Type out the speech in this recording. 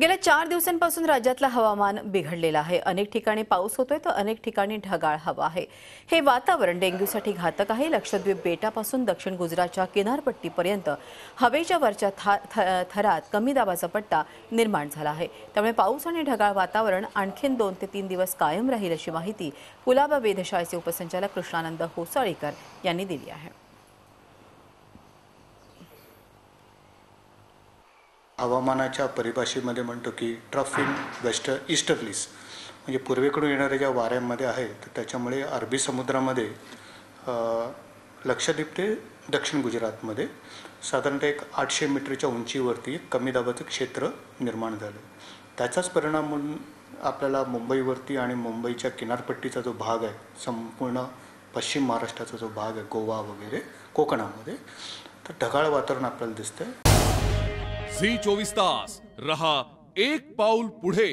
गेल्या 4 दिवसांपासून राज्यातलं हवामान बिघडलेलं आहे। अनेक ठिकाणी पाऊस होतोय तर अनेक ठिकाणी ढगाळ हवा आहे। हे वातावरण डेंग्यूसाठी घातक आहे। लक्षद्वीप बेटापासून दक्षिण गुजरातच्या किनारपट्टीपर्यंत हवेच्या वरच्या थरात कमी दाबाचा पट्टा निर्माण झाला आहे। त्यामुळे पाऊस आणि ढगाळ वातावरण आणखीन 2 ते 3 दिवस कायम राहील अशी माहिती कुलाबा वेधशाळेचे उपसंचालक कृष्णानंद होसाळीकर यांनी दिली आहे। हवामानाच्या परिभाषेमध्ये म्हणतो की ट्रफ इन वेस्ट ईस्टर्लीज म्हणजे पूर्वेकडून येणाऱ्या ज्या वाऱ्यांमध्ये आहे तर त्याच्यामुळे अरबी समुद्रामध्ये लक्षद्वीप ते दक्षिण गुजरातमध्ये साधारणतः एक 800 मीटरच्या उंचीवरती एक कमी दाबाचं क्षेत्र निर्माण झालं। त्याचाच परिणाम म्हणून आपल्याला मुंबईवरती आणि मुंबईच्या किनारपट्टीचा जो भाग आहे, संपूर्ण पश्चिम महाराष्ट्राचा जो भाग आहे, गोवा वगैरे कोकणामध्ये, तर ढगाळ वातावरण आपल्याला दिसतंय। झी 24 तास रहा एक पाऊल पुढे।